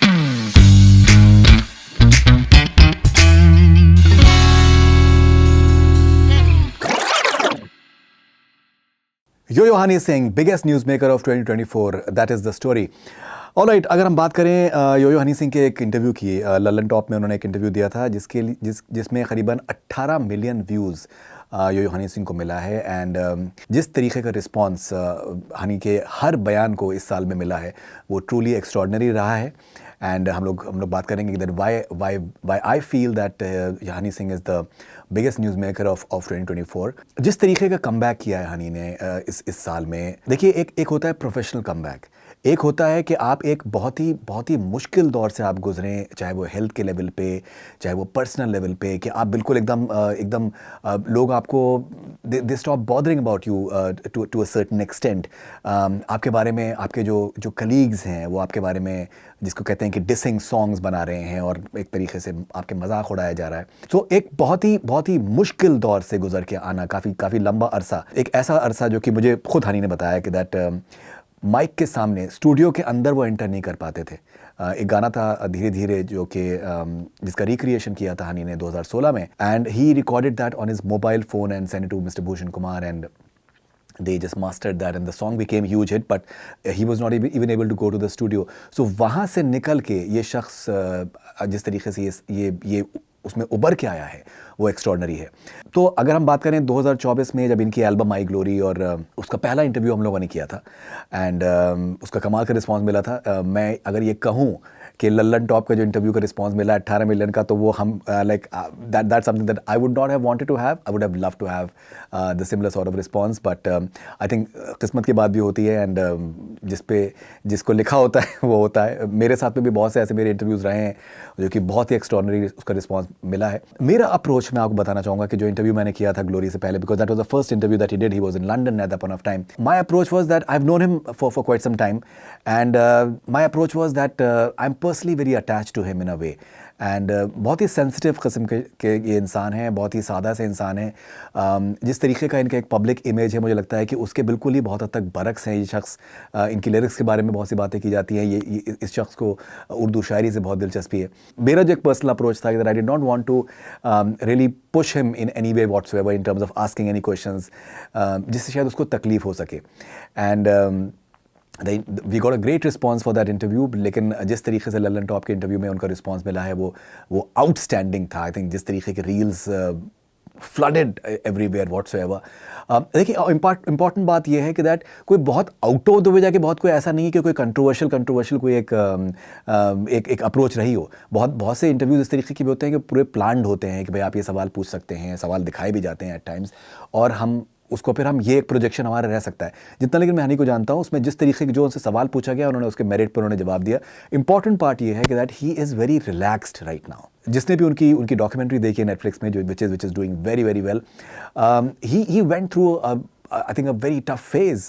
Yo-Yo Honey Singh, biggest newsmaker of 2024, that is the story. Alright, अगर हम बात करें योयो हनी सिंह के एक इंटरव्यू की, ललन टॉप में उन्होंने एक इंटरव्यू दिया था जिसमें करीबन 18 मिलियन व्यूज़ योयो हनी सिंह को मिला है। एंड जिस तरीके का रिस्पांस हनी के हर बयान को इस साल में मिला है वो ट्रूली एक्स्ट्रॉर्डनरी रहा है। एंड हम लोग बात करेंगे that why I feel that Honey Singh is the biggest news maker of 2024। जिस तरीके का कमबैक किया है हनी ने इस साल में, देखिए एक होता है प्रोफेशनल कमबैक, एक होता है कि आप एक बहुत ही मुश्किल दौर से आप गुजरें, चाहे वो हेल्थ के लेवल पे, चाहे वो पर्सनल लेवल पे, कि आप बिल्कुल एकदम लोग आपको they stop bothering about you to a certain extent. आपके बारे में आपके जो कलीग्स हैं वो आपके बारे में, जिसको कहते हैं कि डिसिंग सॉन्ग्स बना रहे हैं और एक तरीके से आपके मजाक उड़ाया जा रहा है। तो एक बहुत ही मुश्किल दौर से गुजर के आना, काफ़ी लंबा अरसा, एक ऐसा अरसा जो कि मुझे खुद हनी ने बताया कि दैट माइक के सामने, स्टूडियो के अंदर वो एंटर नहीं कर पाते थे। एक गाना था धीरे धीरे जो कि जिसका रिक्रिएशन किया था हनी ने 2016 में, and he recorded that on his mobile phone and send it to mister Bhushan Kumar, and they just mastered that and the song became huge hit, but he was not even able to go to the studio. So वहाँ से निकल के ये शख्स जिस तरीके से ये उसमें उभर के आया है वो एक्स्ट्रॉर्डनरी है। तो अगर हम बात करें 2024 में जब इनकी एल्बम आई ग्लोरी, और उसका पहला इंटरव्यू हम लोगों ने किया था एंड उसका कमाल का रिस्पांस मिला था। मैं अगर ये कहूँ कि लल्लन टॉप का जो इंटरव्यू का रिस्पांस मिला 18 मिलियन का, तो वो हम like that something that I would not have wanted to have, I would have love to have the similar sort of response, but I think किस्मत की बात भी होती है एंड जिसको लिखा होता है वो होता है। मेरे साथ में भी बहुत से ऐसे मेरे इंटरव्यूज़ रहे हैं जो कि बहुत ही एक्स्ट्रॉर्डनरी उसका रिस्पांस मिला है। मेरा अप्रोच मैं आपको बताना चाहूँगा कि जो इंटरव्यू मैंने किया था ग्लोरी से पहले, because that was the first interview that he did, he was in London at that point of time. My approach was that I have known him for quite some time, and my approach was that I am personally very attached to him in a way, and बहुत ही sensitive किस्म के ये इंसान हैं, बहुत ही सादा से इंसान हैं। जिस तरीके का इनका एक पब्लिक इमेज है, मुझे लगता है कि उसके बिल्कुल ही बहुत हद तक बरक्स हैं ये शख्स। इनकी लिरिक्स के बारे में बहुत सी बातें की जाती हैं। ये इस शख्स को उर्दू शायरी से बहुत दिलचस्पी है। मेरा जो एक पर्सनल अप्रोच था कि I did not want to really push him in any way whatsoever in terms of asking any questions जिससे शायद उसको तकलीफ हो सके। And we got a great response for that interview, लेकिन जिस तरीके से लल्लन टॉप के इंटरव्यू में उनका रिस्पॉन्स मिला है वो आउटस्टैंडिंग था। आई थिंक जिस तरीके के रील्स फ्लडेड एवरीवेयर व्हाट्सएवर। देखिए इंपॉर्टेंट बात यह है कि दैट कोई बहुत आउट ऑफ द वे जाके बहुत कोई ऐसा नहीं है कि कोई कंट्रोवर्शियल कोई एक अप्रोच रही हो। बहुत से इंटरव्यूज इस तरीके के भी होते हैं कि पूरे प्लान्ड होते हैं कि भाई आप ये सवाल पूछ सकते हैं, सवाल दिखाए भी जाते हैं एट टाइम्स, और हम ये एक प्रोजेक्शन हमारा रह सकता है जितना। लेकिन मैं हनी को जानता हूँ, उसमें जिस तरीके के जो उनसे सवाल पूछा गया उन्होंने उसके मेरिट पर उन्होंने जवाब दिया। इंपॉर्टेंट पार्ट ये है कि that he is very relaxed right now. जिसने भी उनकी डॉक्यूमेंट्री देखी है नेटफ्लिक्स में, जो which is doing very very well, he went through I think a very tough phase.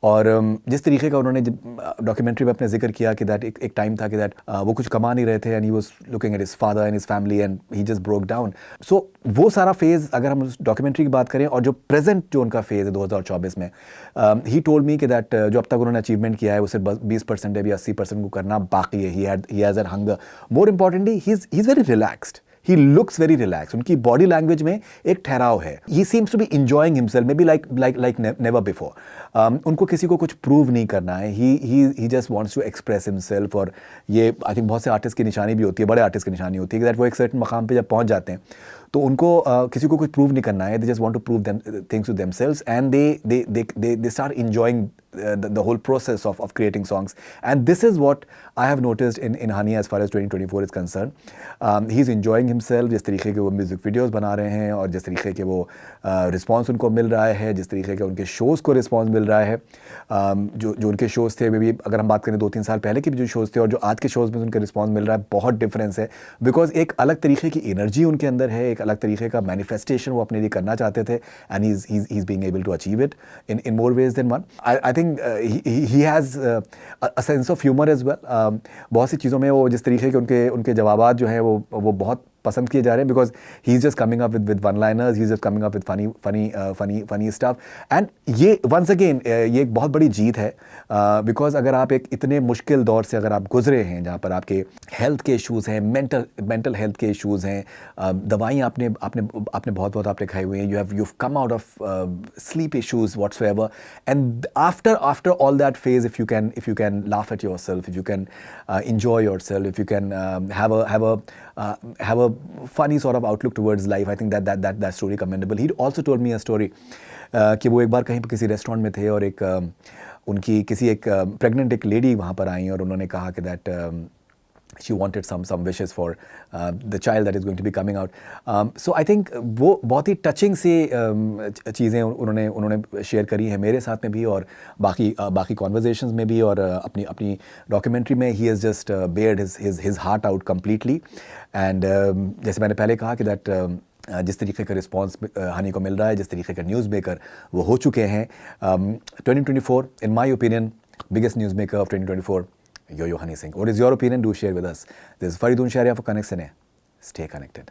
और जिस तरीके का उन्होंने डॉक्यूमेंट्री में अपने जिक्र किया कि दैट एक टाइम था कि दैट वो कुछ कमा नहीं रहे थे and he was looking at his father and his family and he just broke down. So वो सारा फेज़ अगर हम उस डॉक्यूमेंट्री की बात करें, और जो प्रेजेंट जो उनका फेज़ है 2024 में, ही टोल्ड मी कि दैट जो अब तक उन्होंने अचीवमेंट किया है वो सिर्फ 20% है, भी 80% को करना बाकी है। He has an hunger. More importantly he is very relaxed, he looks very relax. उनकी बॉडी लैंग्वेज में एक ठहराव है। He seems to be enjoying himself, may be like never before. उनको किसी को कुछ प्रूव नहीं करना है। He just wants to express himself. और ये आई थिंक बहुत से आर्टिस्ट की निशानी भी होती है, बड़े आर्टिस्ट की निशानी होती है कि दैट वो एक सर्टेन मकाम पे जब पहुंच जाते हैं तो उनको किसी को कुछ प्रूव नहीं करना है। They just want to prove things to themselves and they start enjoying the whole process of creating songs, and this is what I have noticed in Hani as far as 2024 is concerned. He's enjoying himself, जिस तरीके के वो music videos बना रहे हैं और जिस तरीके के वो रिस्पांस उनको मिल रहा है, जिस तरीके के उनके शोज़ को रिस्पांस मिल रहा है। जो उनके शोज़ थे, मे बी अगर हम बात करें 2-3 साल पहले के भी जो शोज़ थे और जो आज के शोज़ में उनका रिस्पांस मिल रहा है, बहुत डिफरेंस है। बिकॉज एक अलग तरीके की एनर्जी उनके अंदर है, एक अलग तरीके का मैनिफेस्टेशन वो अपने लिए करना चाहते थे, and he is being able to achieve it in more ways than one. I think he has a sense of humor as well. बहुत सी चीज़ों में वो जिस तरीके के उनके जवाबात जो हैं वो बहुत पसंद किए जा रहे हैं, because he is just coming up with one liners, he is just coming up with funny stuff. And ये वंस अगेन ये एक बहुत बड़ी जीत है, बिकॉज अगर आप एक इतने मुश्किल दौर से अगर आप गुजरे हैं, जहाँ पर आपके हेल्थ के इश्यूज़ हैं, मेंटल हेल्थ के इश्यूज़ हैं, दवाइयाँ आपने आपने आपने बहुत आपने खाई हुई हैं, you've come out of sleep issues whatsoever, and after all that phase, if you can laugh at yourself, if you can enjoy yourself, if you can have a funny sort of outlook towards life, I think that story commendable. He also told me a story कि वो एक बार कहीं पर किसी restaurant में थे और एक उनकी किसी एक प्रेग्नेंट एक लेडी वहाँ पर आई और उन्होंने कहा कि that she wanted some wishes for the child that is going to be coming out. So I think वो बहुत ही टचिंग से चीज़ें उन्होंने शेयर करी हैं मेरे साथ में भी और बाकी कॉन्वर्जेशंस में भी, और अपनी डॉक्यूमेंट्री में he has just bared his heart out completely. And जैसे मैंने पहले कहा कि दैट जिस तरीके का रिस्पॉन्स हनी को मिल रहा है, जिस तरीके का न्यूज़ मेकर वो हो चुके हैं, 2024 in my opinion biggest news maker of 2024, Yo-Yo Honey Singh. What is your opinion? Do share with us. This is Faridun Sharia for Connect Cine. Stay connected.